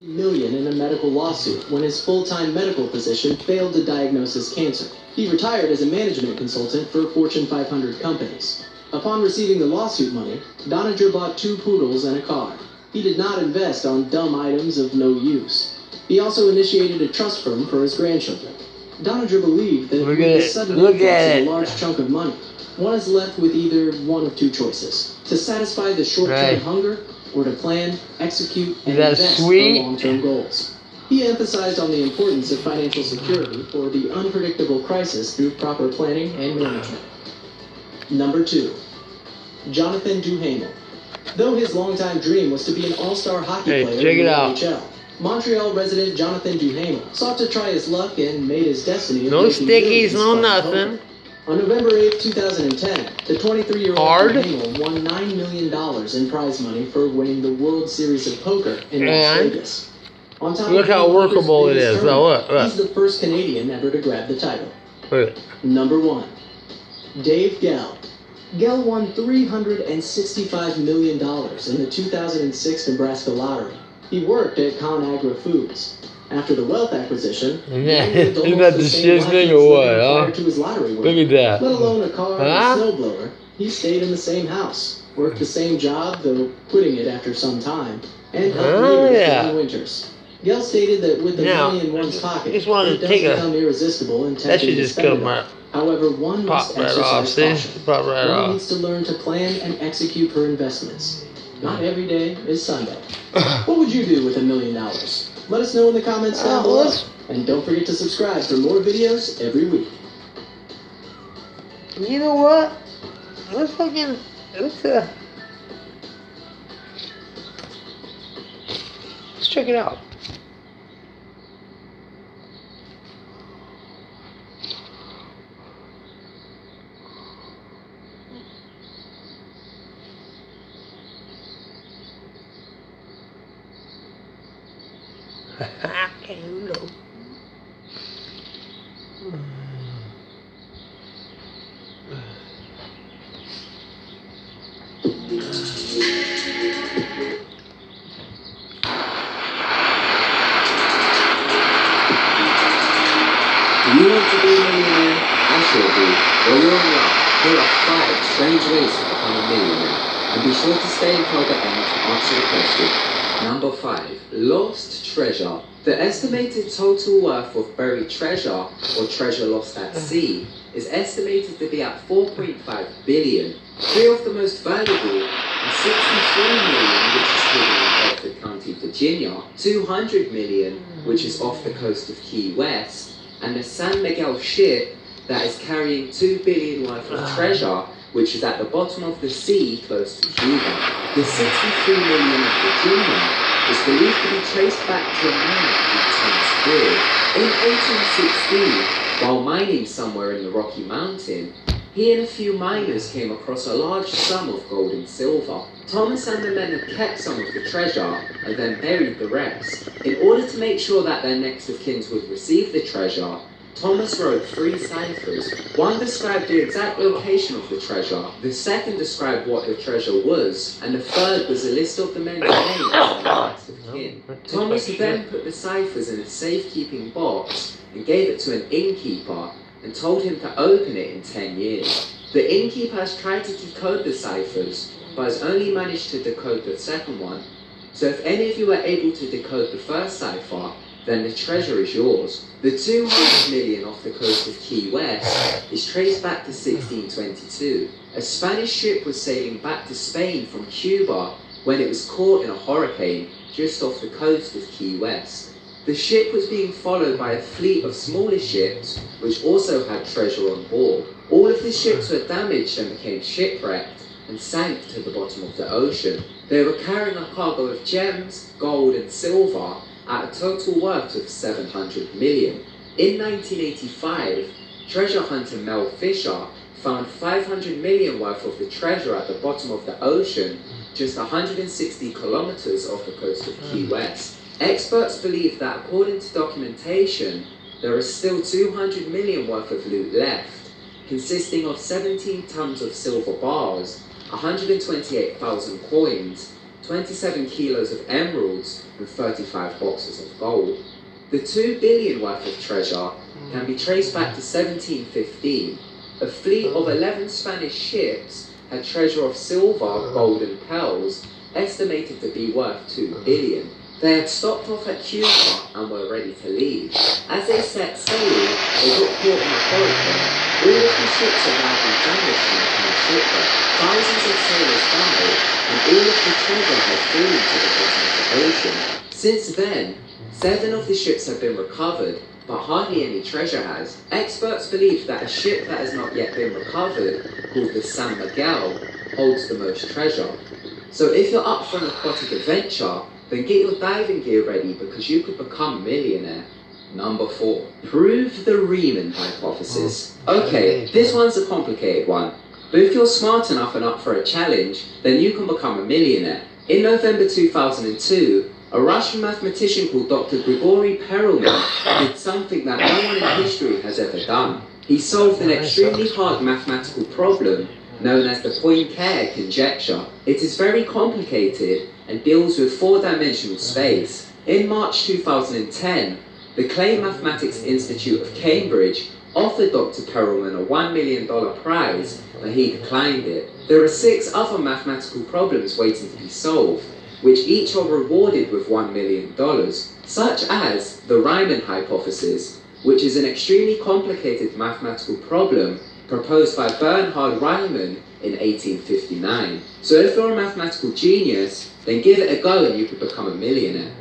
million in a medical lawsuit when his full-time medical physician failed to diagnose his cancer. He retired as a management consultant for Fortune 500 companies. Upon receiving the lawsuit money, Donninger bought 2 poodles and a car. He did not invest on dumb items of no use. He also initiated a trust firm for his grandchildren. Donninger believed that with the sudden influx of a large chunk of money, one is left with either one of 2 choices: to satisfy the short-term hunger, or to plan, execute, and invest for long-term goals. He emphasized on the importance of financial security for the unpredictable crisis through proper planning and management. Number 2. Jonathan Duhamel. Though his longtime dream was to be an all-star hockey player in the NHL, Montreal resident Jonathan Duhamel sought to try his luck and made his destiny. No stickies, no nothing. On November 8, 2010, the 23-year-old Duhamel won $9 million in prize money for winning the World Series of Poker in Las Vegas. On top look how workable it is. He's the first Canadian ever to grab the title. Number 1. Dave Gell. Gell won $365 million in the 2006 Nebraska lottery. He worked at ConAgra Foods. After the wealth acquisition, isn't that the shit's thing or what, huh? To his lottery work, look at that. Let alone a car and a snowblower, he stayed in the same house, worked the same job, though quitting it after some time, and helped neighbors during winters. Gell stated that with the money in one's pocket, it does become irresistible and tempting to spend it all. However, one must exercise caution. One needs to learn to plan and execute her investments. Not every day is Sunday. What would you do with $1 million? Let us know in the comments down below. And don't forget to subscribe for more videos every week. You know what? Let's check it out. Hello. Do you want to be a millionaire? I sure do. Well, you're on luck. Here are 5 strange ways to become a millionaire. And be sure to stay until the end to answer the question. Number 5. Lost treasure. The estimated total worth of buried treasure, or treasure lost at sea, is estimated to be at 4.5 billion. 3 of the most valuable are 63 million, which is hidden in Bedford County, Virginia, 200 million, which is off the coast of Key West, and the San Miguel ship that is carrying 2 billion worth of treasure, which is at the bottom of the sea close to Cuba. The 63 million of Virginia is believed to be traced back to a man named Thomas Good. In 1816, while mining somewhere in the Rocky Mountain, he and a few miners came across a large sum of gold and silver. Thomas and the men had kept some of the treasure and then buried the rest. In order to make sure that their next of kin would receive the treasure, Thomas wrote 3 ciphers. One described the exact location of the treasure, the second described what the treasure was, and the third was a list of the men's names and their next of kin. Thomas then put the ciphers in a safekeeping box and gave it to an innkeeper and told him to open it in 10 years. The innkeeper has tried to decode the ciphers, but has only managed to decode the second one. So if any of you are able to decode the first cipher, then the treasure is yours. The 200 million off the coast of Key West is traced back to 1622. A Spanish ship was sailing back to Spain from Cuba when it was caught in a hurricane just off the coast of Key West. The ship was being followed by a fleet of smaller ships which also had treasure on board. All of the ships were damaged and became shipwrecked and sank to the bottom of the ocean. They were carrying a cargo of gems, gold and silver at a total worth of 700 million. In 1985, treasure hunter Mel Fisher found 500 million worth of the treasure at the bottom of the ocean, just 160 kilometers off the coast of Key West. Experts believe that according to documentation, there is still 200 million worth of loot left, consisting of 17 tons of silver bars, 128,000 coins, 27 kilos of emeralds, and 35 boxes of gold. The 2 billion worth of treasure can be traced back to 1715. A fleet of 11 Spanish ships had treasure of silver, gold, and pearls, estimated to be worth 2 billion. They had stopped off at Cuba and were ready to leave. As they set sail, they got caught in a hurricane. All of the ships arrived in damage from the kind of shipwreck. Thousands of sailors died, and all of the treasure had fallen to the bottom of the ocean. Since then, 7 of the ships have been recovered, but hardly any treasure has. Experts believe that a ship that has not yet been recovered, called the San Miguel, holds the most treasure. So if you're up for an aquatic adventure, then get your diving gear ready because you could become a millionaire. Number 4. Prove the Riemann hypothesis. Okay, this one's a complicated one, but if you're smart enough and up for a challenge, then you can become a millionaire. In November 2002, a Russian mathematician called Dr. Grigory Perelman did something that no one in history has ever done. He solved an extremely hard mathematical problem known as the Poincare conjecture. It is very complicated and deals with 4-dimensional space. In March 2010, the Clay Mathematics Institute of Cambridge offered Dr. Perelman a $1 million prize, but he declined it. There are 6 other mathematical problems waiting to be solved, which each are rewarded with $1 million, such as the Riemann hypothesis, which is an extremely complicated mathematical problem proposed by Bernhard Riemann in 1859. So if you're a mathematical genius, then give it a go and you could become a millionaire.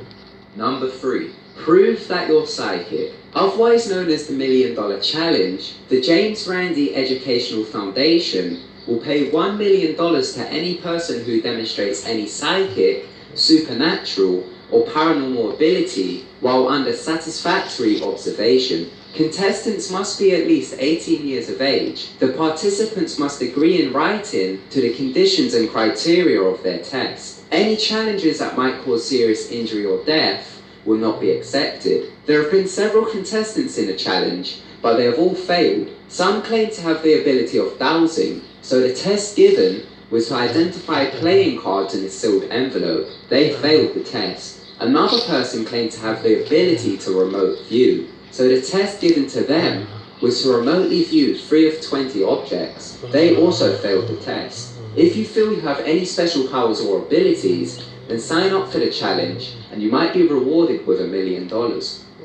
Number 3. Prove that you're psychic. Otherwise known as the $1 Million Challenge, the James Randi Educational Foundation will pay $1 million to any person who demonstrates any psychic, supernatural, or paranormal ability while under satisfactory observation. Contestants must be at least 18 years of age. The participants must agree in writing to the conditions and criteria of their test. Any challenges that might cause serious injury or death will not be accepted. There have been several contestants in the challenge, but they have all failed. Some claim to have the ability of dowsing, so the test given was to identify playing cards in a sealed envelope. They failed the test. Another person claimed to have the ability to remote view, so the test given to them was to remotely view 3 of 20 objects. They also failed the test. If you feel you have any special powers or abilities, then sign up for the challenge and you might be rewarded with $1 million.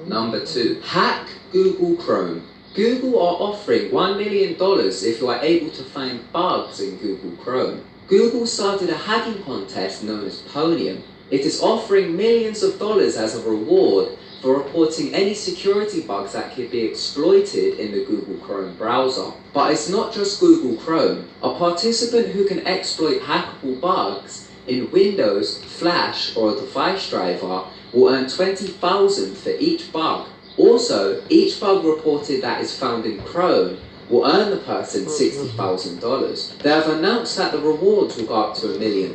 Number 2. Hack Google Chrome. Google are offering $1 million if you are able to find bugs in Google Chrome. Google started a hacking contest known as Ponium. It is offering millions of dollars as a reward for reporting any security bugs that could be exploited in the Google Chrome browser. But it's not just Google Chrome. A participant who can exploit hackable bugs in Windows, Flash, or a device driver will earn $20,000 for each bug. Also, each bug reported that is found in Chrome will earn the person $60,000. They have announced that the rewards will go up to $1 million.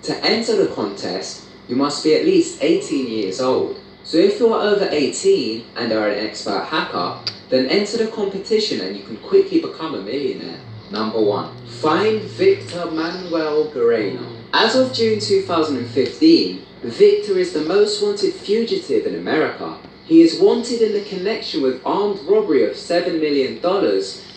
To enter the contest, you must be at least 18 years old. So if you're over 18 and are an expert hacker, then enter the competition and you can quickly become a millionaire. Number 1. Find Victor Manuel Guerrero. As of June 2015, Victor is the most wanted fugitive in America. He is wanted in the connection with armed robbery of $7 million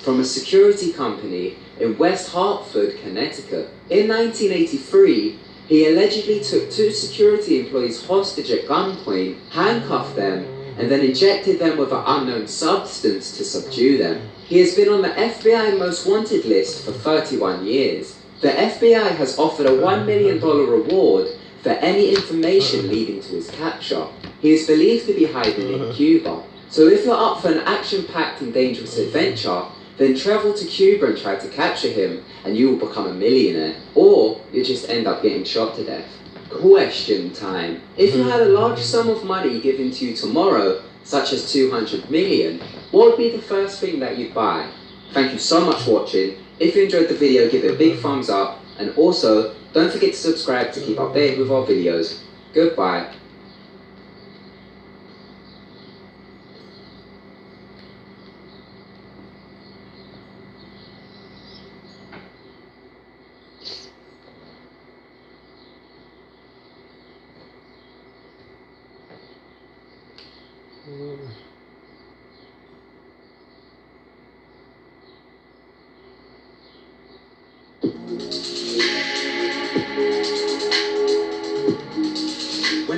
from a security company in West Hartford, Connecticut. In 1983, he allegedly took 2 security employees hostage at gunpoint, handcuffed them, and then injected them with an unknown substance to subdue them. He has been on the FBI Most Wanted list for 31 years. The FBI has offered a $1 million reward for any information leading to his capture. He is believed to be hiding in Cuba. So if you're up for an action-packed and dangerous adventure, then travel to Cuba and try to capture him, and you will become a millionaire. Or you just end up getting shot to death. Question time. If you had a large sum of money given to you tomorrow, such as 200 million, what would be the first thing that you'd buy? Thank you so much for watching. If you enjoyed the video, give it a big thumbs up, and also, don't forget to subscribe to keep updated with our videos. Goodbye. When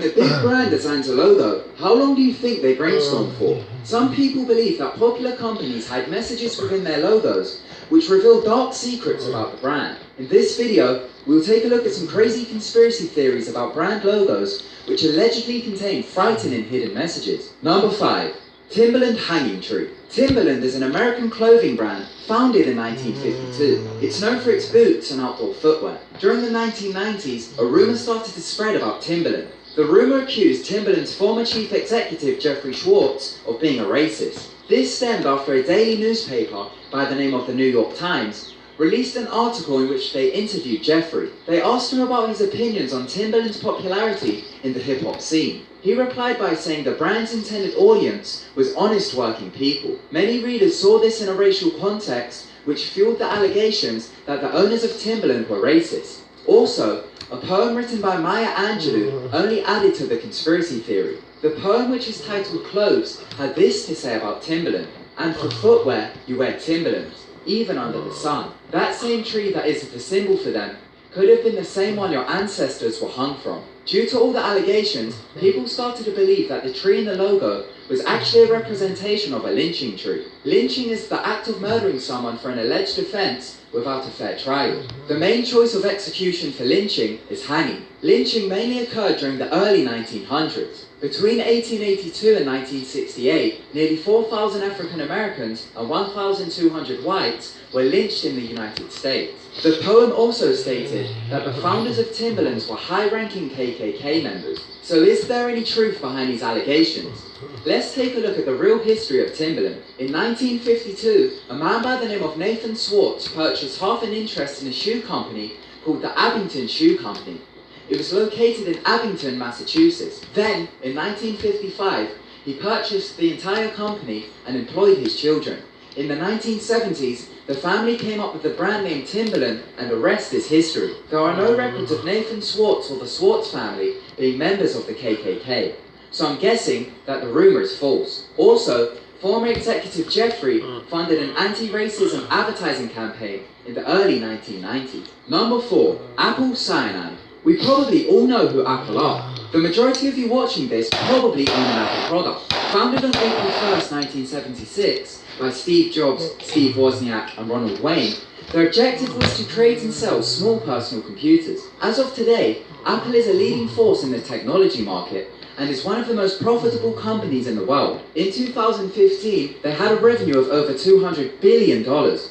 a big brand designs a logo, how long do you think they brainstorm for? Some people believe that popular companies hide messages within their logos, which reveal dark secrets about the brand. In this video, we'll take a look at some crazy conspiracy theories about brand logos, which allegedly contain frightening hidden messages. Number 5. Timberland Hanging Tree. Timberland is an American clothing brand founded in 1952. It's known for its boots and outdoor footwear. During the 1990s, a rumor started to spread about Timberland. The rumor accused Timberland's former chief executive Jeffrey Schwartz of being a racist. This stemmed after a daily newspaper by the name of the New York Times released an article in which they interviewed Jeffrey. They asked him about his opinions on Timberland's popularity in the hip-hop scene. He replied by saying the brand's intended audience was honest working people. Many readers saw this in a racial context, which fueled the allegations that the owners of Timberland were racist. Also, a poem written by Maya Angelou only added to the conspiracy theory. The poem, which is titled Clothes, had this to say about Timberland: "And for footwear, you wear Timberlands, even under the sun." That same tree that is the symbol for them could have been the same one your ancestors were hung from. Due to all the allegations, people started to believe that the tree in the logo was actually a representation of a lynching tree. Lynching is the act of murdering someone for an alleged offense without a fair trial. The main choice of execution for lynching is hanging. Lynching mainly occurred during the early 1900s. Between 1882 and 1968, nearly 4,000 African Americans and 1,200 whites were lynched in the United States. The poem also stated that the founders of Timberlands were high-ranking KKK members. So is there any truth behind these allegations? Let's take a look at the real history of Timberland. In 1952, a man by the name of Nathan Swartz purchased half an interest in a shoe company called the Abington Shoe Company. It was located in Abington, Massachusetts. Then, in 1955, he purchased the entire company and employed his children. In the 1970s, the family came up with the brand name Timberland, and the rest is history. There are no records of Nathan Swartz or the Swartz family being members of the KKK, so I'm guessing that the rumor is false. Also, former executive Jeffrey funded an anti-racism advertising campaign in the early 1990s. Number 4. Apple Cyanide. We probably all know who Apple are. The majority of you watching this probably own an Apple product. Founded on April 1st, 1976 by Steve Jobs, Steve Wozniak and Ronald Wayne, their objective was to create and sell small personal computers. As of today, Apple is a leading force in the technology market and is one of the most profitable companies in the world. In 2015, they had a revenue of over $200 billion.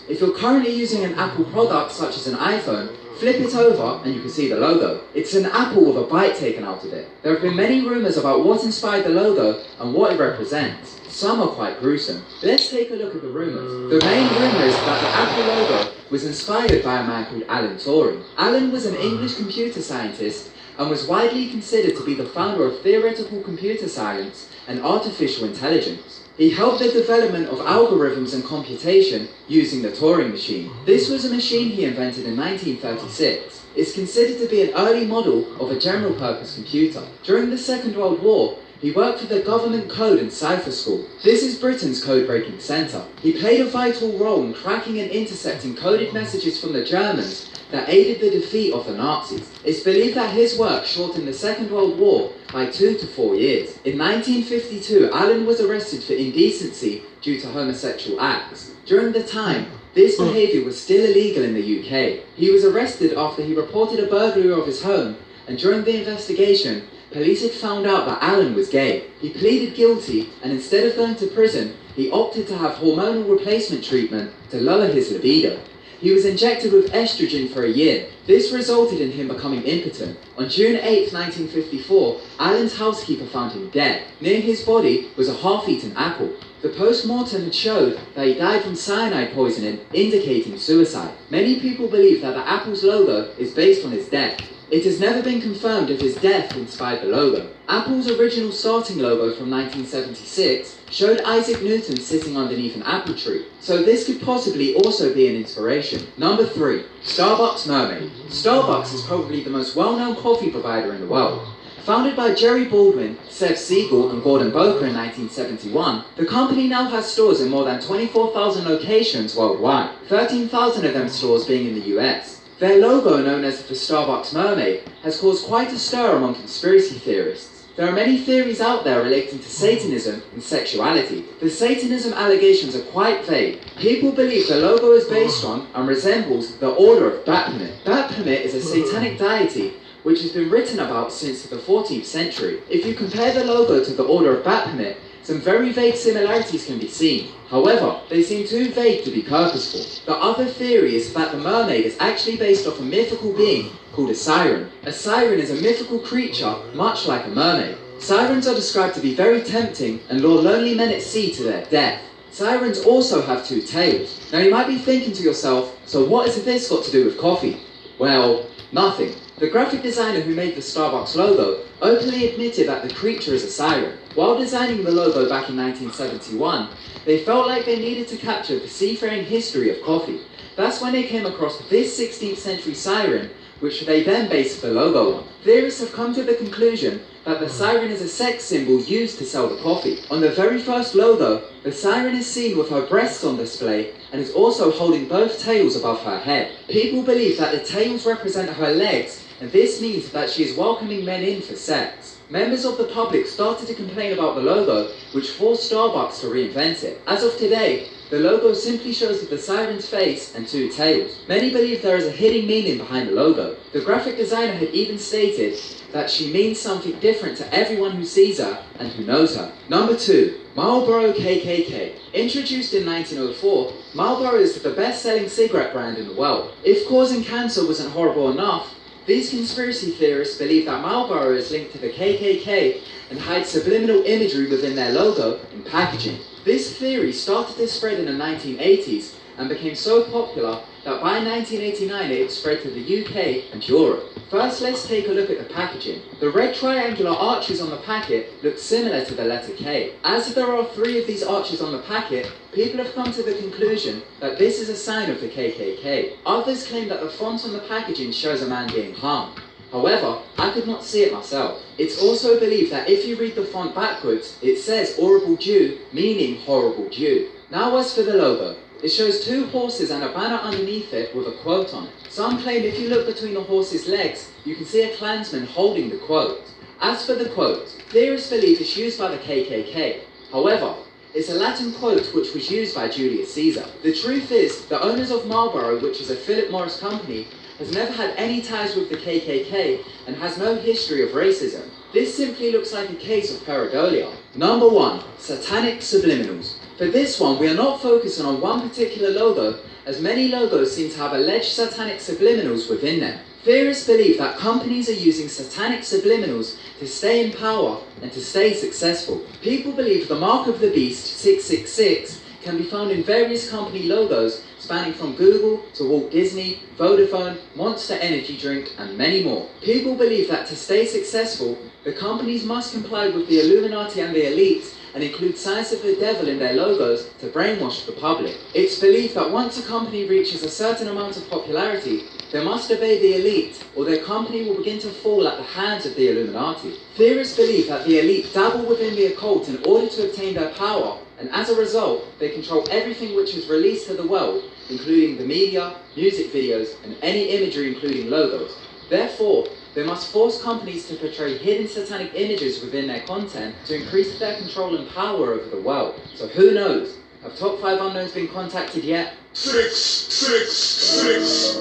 If you're currently using an Apple product such as an iPhone, flip it over and you can see the logo. It's an apple with a bite taken out of it. There have been many rumours about what inspired the logo and what it represents. Some are quite gruesome. Let's take a look at the rumours. The main rumour is that the Apple logo was inspired by a man called Alan Turing. Alan was an English computer scientist and was widely considered to be the founder of theoretical computer science and artificial intelligence. He helped the development of algorithms and computation using the Turing machine. This was a machine he invented in 1936. It's considered to be an early model of a general-purpose computer. During the Second World War, he worked for the Government Code and Cipher School. This is Britain's code-breaking centre. He played a vital role in cracking and intercepting coded messages from the Germans that aided the defeat of the Nazis. It's believed that his work shortened the Second World War by 2 to 4 years. In 1952, Alan was arrested for indecency due to homosexual acts. During the time, this behaviour was still illegal in the UK. He was arrested after he reported a burglary of his home, and during the investigation, police had found out that Alan was gay. He pleaded guilty, and instead of going to prison, he opted to have hormonal replacement treatment to lower his libido. He was injected with estrogen for a year. This resulted in him becoming impotent. On June 8, 1954, Alan's housekeeper found him dead. Near his body was a half-eaten apple. The post-mortem showed that he died from cyanide poisoning, indicating suicide. Many people believe that the apple's logo is based on his death. It has never been confirmed if his death inspired the logo. Apple's original starting logo from 1976 showed Isaac Newton sitting underneath an apple tree, so this could possibly also be an inspiration. Number 3. Starbucks Mermaid. Starbucks is probably the most well-known coffee provider in the world. Founded by Jerry Baldwin, Seth Siegel, and Gordon Boker in 1971, the company now has stores in more than 24,000 locations worldwide, 13,000 of them stores being in the US. Their logo, known as the Starbucks Mermaid, has caused quite a stir among conspiracy theorists. There are many theories out there relating to Satanism and sexuality. The Satanism allegations are quite vague. People believe the logo is based on and resembles the Order of Baphomet. Baphomet is a satanic deity which has been written about since the 14th century. If you compare the logo to the Order of Baphomet, some very vague similarities can be seen. However, they seem too vague to be purposeful. The other theory is that the mermaid is actually based off a mythical being called a siren. A siren is a mythical creature, much like a mermaid. Sirens are described to be very tempting and lure lonely men at sea to their death. Sirens also have two tails. Now you might be thinking to yourself, so what has this got to do with coffee? Well, nothing. The graphic designer who made the Starbucks logo openly admitted that the creature is a siren. While designing the logo back in 1971, they felt like they needed to capture the seafaring history of coffee. That's when they came across this 16th century siren, which they then based the logo on. Theorists have come to the conclusion that the siren is a sex symbol used to sell the coffee. On the very first logo, the siren is seen with her breasts on display and is also holding both tails above her head. People believe that the tails represent her legs, and this means that she is welcoming men in for sex. Members of the public started to complain about the logo, which forced Starbucks to reinvent it. As of today, the logo simply shows the siren's face and two tails. Many believe there is a hidden meaning behind the logo. The graphic designer had even stated that she means something different to everyone who sees her and who knows her. Number 2. Marlboro KKK. Introduced in 1904, Marlboro is the best-selling cigarette brand in the world. If causing cancer wasn't horrible enough, these conspiracy theorists believe that Marlboro is linked to the KKK and hides subliminal imagery within their logo and packaging. This theory started to spread in the 1980s and became so popular that by 1989 it spread to the UK and Europe. First, let's take a look at the packaging. The red triangular arches on the packet look similar to the letter K. As there are 3 of these arches on the packet, people have come to the conclusion that this is a sign of the KKK. Others claim that the font on the packaging shows a man being hung. However, I could not see it myself. It's also believed that if you read the font backwards, it says Horrible Jew, meaning horrible Jew. Now as for the logo, it shows 2 horses and a banner underneath it with a quote on it. Some claim if you look between the horse's legs, you can see a Klansman holding the quote. As for the quote, theorists believe it's used by the KKK. However, it's a Latin quote which was used by Julius Caesar. The truth is, the owners of Marlboro, which is a Philip Morris company, has never had any ties with the KKK and has no history of racism. This simply looks like a case of pareidolia. Number 1. Satanic subliminals. For this one, we are not focusing on one particular logo, as many logos seem to have alleged satanic subliminals within them. Theorists believe that companies are using satanic subliminals to stay in power and to stay successful. People believe the mark of the beast, 666, can be found in various company logos spanning from Google to Walt Disney, Vodafone, Monster Energy Drink, and many more. People believe that to stay successful, the companies must comply with the Illuminati and the elite and include signs of the devil in their logos to brainwash the public. It's believed that once a company reaches a certain amount of popularity, they must obey the elite, or their company will begin to fall at the hands of the Illuminati. Theorists believe that the elite dabble within the occult in order to obtain their power, and as a result, they control everything which is released to the world, including the media, music videos, and any imagery including logos. Therefore, they must force companies to portray hidden satanic images within their content to increase their control and power over the world. So who knows? Have Top 5 Unknowns been contacted yet? 666.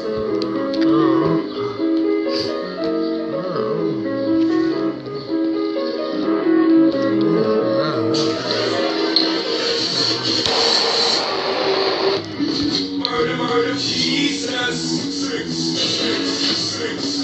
Murder, Jesus. 666.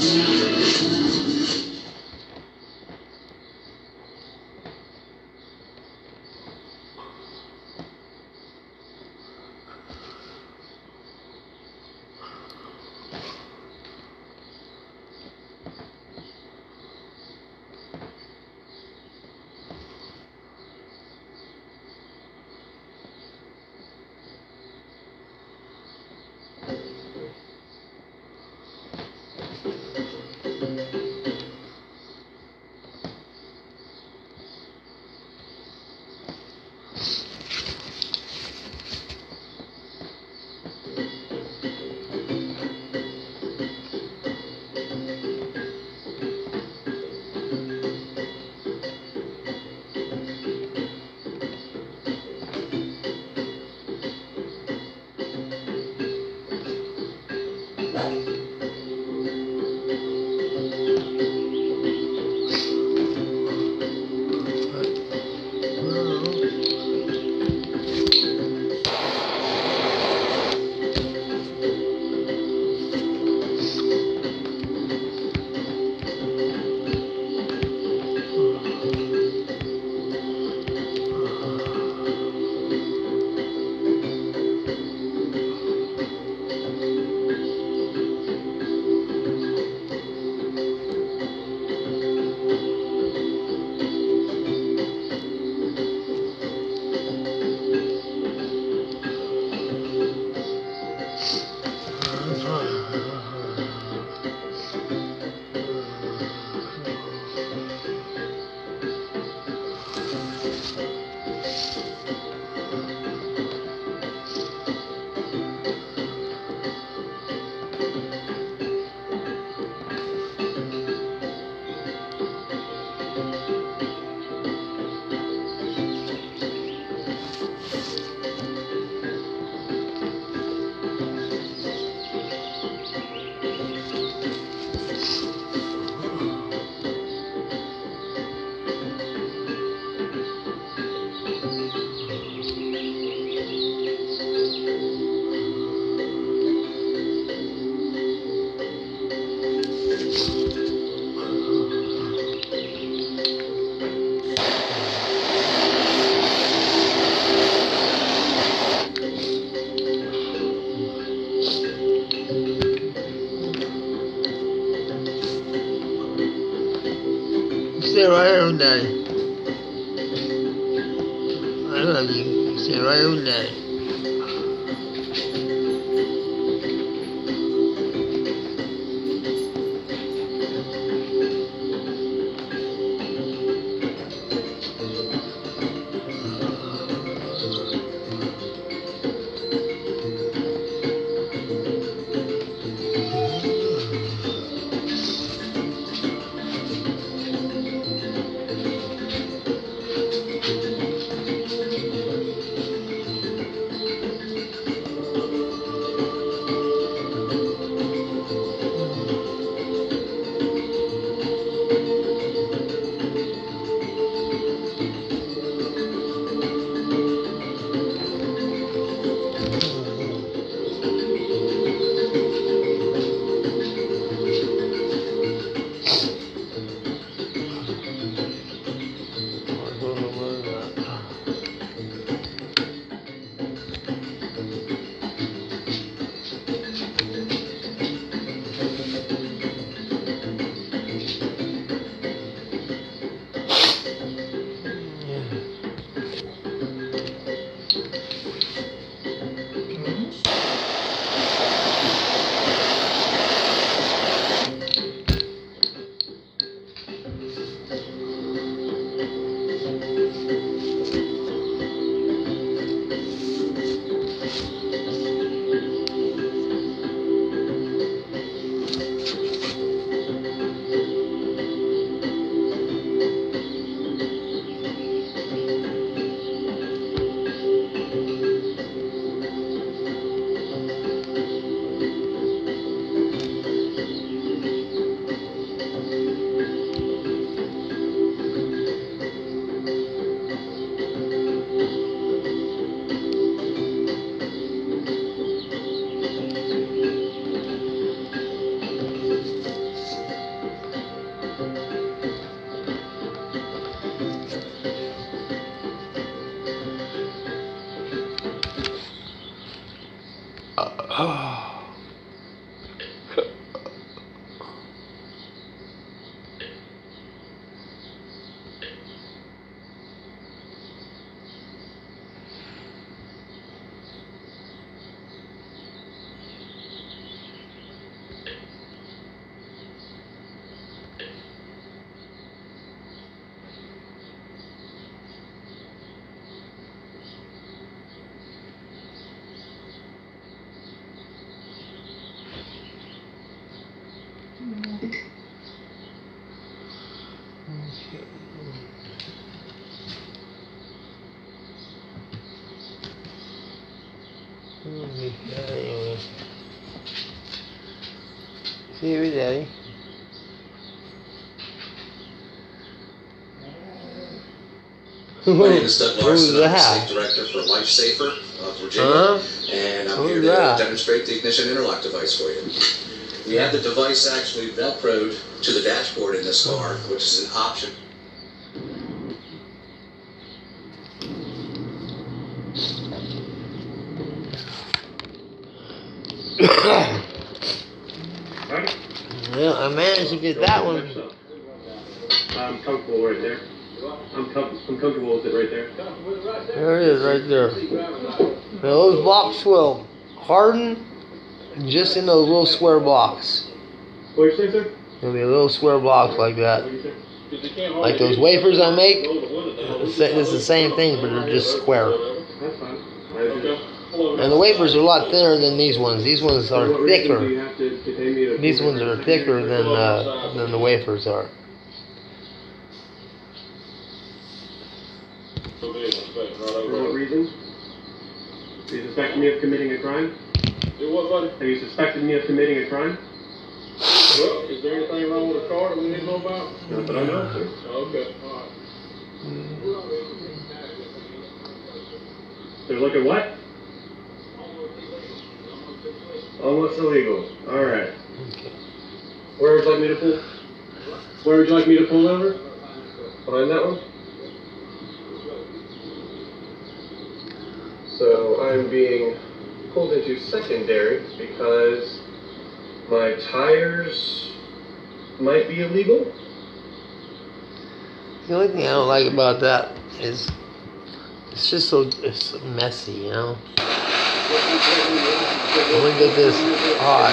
on, Daddy. I love you. Say right on, Daddy. Anyway. See you, Daddy. My name is Doug Larson. I'm the that? State Director for LifeSafer of Virginia, and I'm here to demonstrate the ignition interlock device for you. We have the device actually velcroed to the dashboard in this car, which is an option. Well, I managed to get that one. I'm comfortable right there. I'm comfortable with it right there. There it is, right there. Now those blocks will harden just in those little square blocks. What you say, sir? There'll be little square blocks like that. Like those wafers I make, it's the same thing, but they're just square. That's fine. And the wafers are a lot thinner than these ones. These ones are thicker. These ones are thicker than the wafers are. For what reason? Are you suspecting me of committing a crime? Do what, buddy? Have you suspected me of committing a crime? Well, is there anything wrong with the car that we need to know about? Not that I know, sir. Okay, all right. They're looking what? Almost illegal. All right. Where would you like me to pull? Where would you like me to pull over? Behind that one? So I'm being pulled into secondary because my tires might be illegal. The only thing I don't like about that is it's just it's messy, you know. I'm gonna get this hot,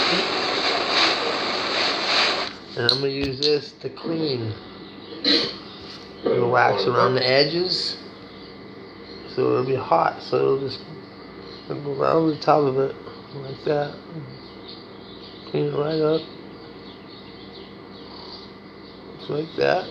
and I'm gonna use this to clean the wax around the edges, so it'll be hot. So it'll just go right over the top of it like that. Clean it right up, just like that.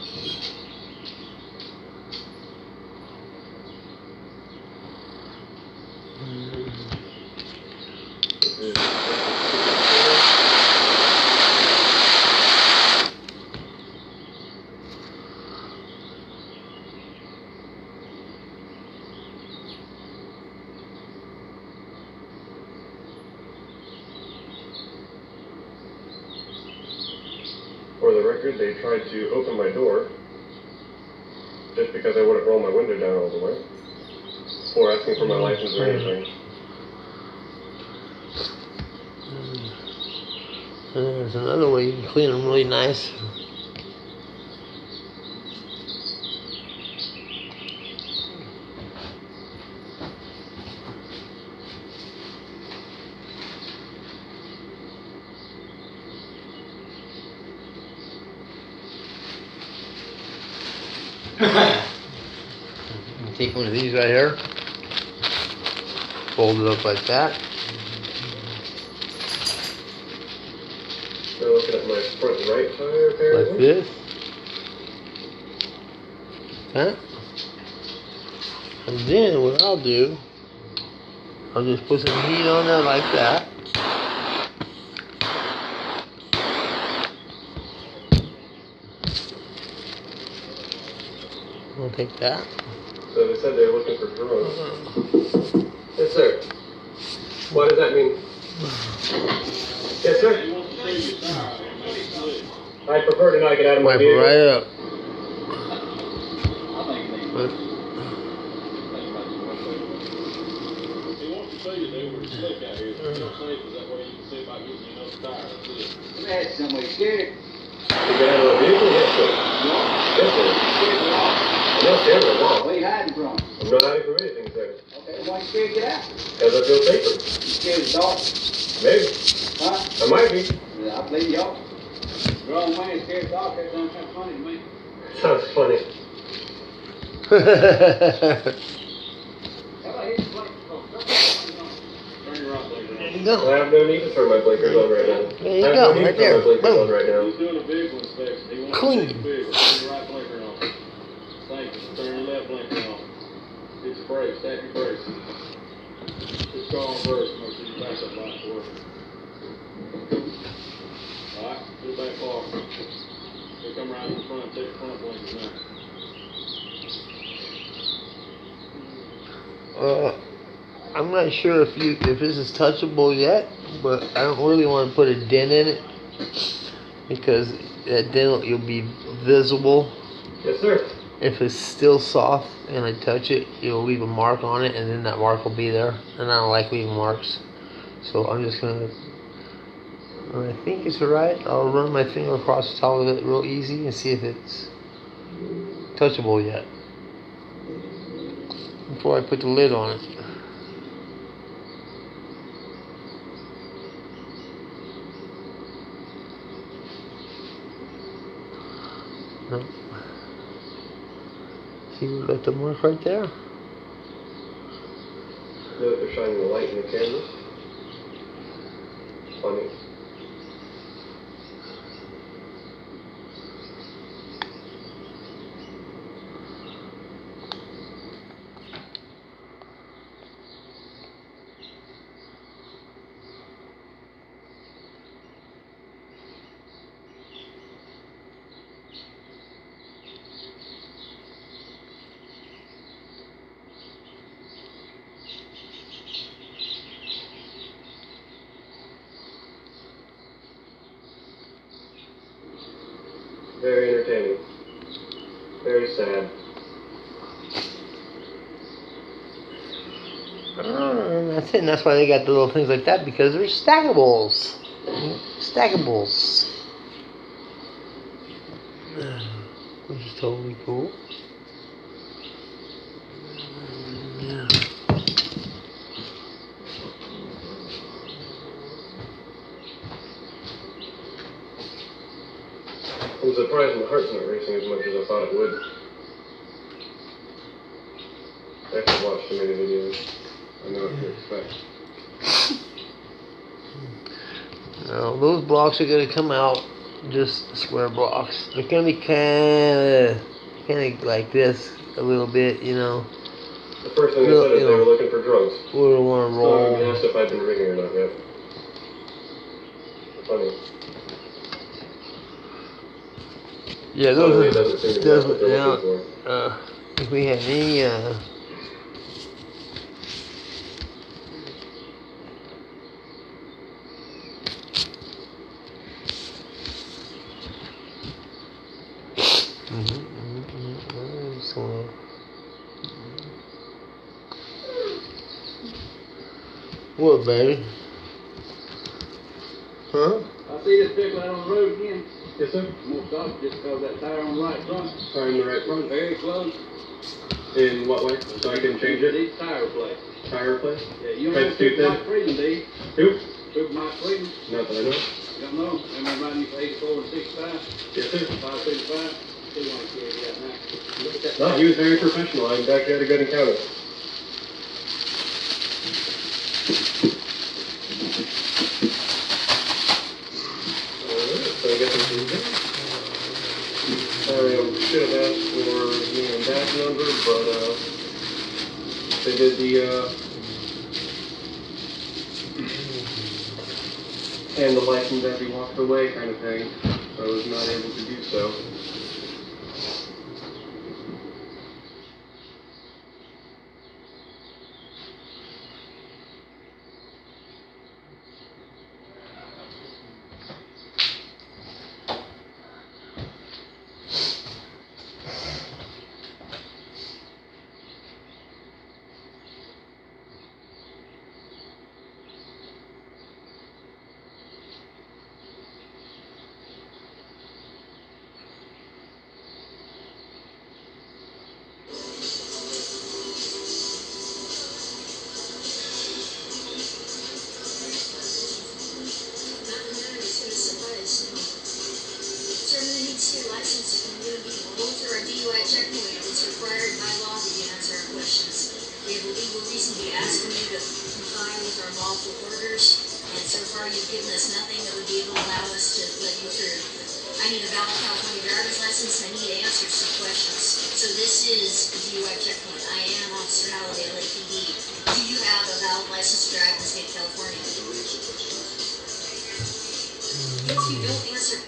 For the record, they tried to open my door just because I wouldn't roll my window down all the way, before asking for my license or anything. There's another way you can clean them really nice. Take one of these right here, fold it up like that. They're looking at my front right tire, apparently. Like this. Okay. And then what I'll do, I'll just put some heat on there like that. I'll take that. So they said they were looking for drones. Yes, sir. What does that mean? Yes, sir. I prefer to not get out of my Wipe it vehicle. right up. He wants to see you do where it's slick out here. It's not safe, that way you can see about getting you another tire. That's it. Let me ask you somebody scared. To get out of my vehicle? Yes, sir. Yes, sir. I'm not scared of all. Where you hiding from? I'm not hiding from anything, sir. Okay, why you scared to get out? Because I feel safer. You scared of the dark? Maybe. Huh? I might be. Yeah, I believe y'all. Grown man scared of the dark, that sounds kind of funny to me. Sounds funny. How about his plate? Turn your right leg There around. you go. I have no need to turn my blinkers on right now. There you I have go, no need right to turn there. my blinkers Boom. on right now. He's doing a vehicle inspection. He wants Clean. to see the vehicle. Turn your right blinker on. Thank you. Turn your left blinker on. Hit your brakes. Tap your brakes. Just go on first. Make sure your backup lights are working. Alright, do back far. So come around in front. Take your front blinkers now. I'm not sure if this is touchable yet, but I don't really want to put a dent in it because that dent you'll be visible. Yes, sir. If it's still soft and I touch it, it'll leave a mark on it, and then that mark will be there. And I don't like leaving marks, so I'm just gonna. When I think it's alright, I'll run my finger across the top of it real easy and see if it's touchable yet before I put the lid on it. No. See, we got the mark right there. Know that they're shining the light in the camera. Funny. Very entertaining. Very sad. That's it, and that's why they got the little things like that, because they're stackables. Stackables. totally cool. Yeah. I'm surprised my heart's not racing as much as I thought it would. I've watched too many videos. I know what to expect. Now, those blocks are going to come out just square blocks. They're going to be kind of like this a little bit, you know. The first thing they said is they were looking for drugs. We don't want to roll. So I asked if I'd been rigging or not yet. Funny. Yeah, Suddenly it those doesn't seem to be what they're now, looking for. if we had any, so, what, baby? Huh? I see this vehicle out on the road again. Yes, sir. I'm gonna stop just because that tire on the right front. Tire in the right front. Very close. In what way? So I can change it? These tire replace. Tire replace? Yeah, you don't know That's too Super Mike thin. Freedom, do you? Who? Super Mike Freedom. Not that I know. You don't know? Remember running you for 84 and 65? Yes, sir. 565? He wanted to carry that now. No, he was very professional. I actually had a good encounter. Alright, so I guess I'm doing good. I should have asked for name and badge number, but they did the and the license as he walked away kind of thing, so I was not able to do so. If you don't answer...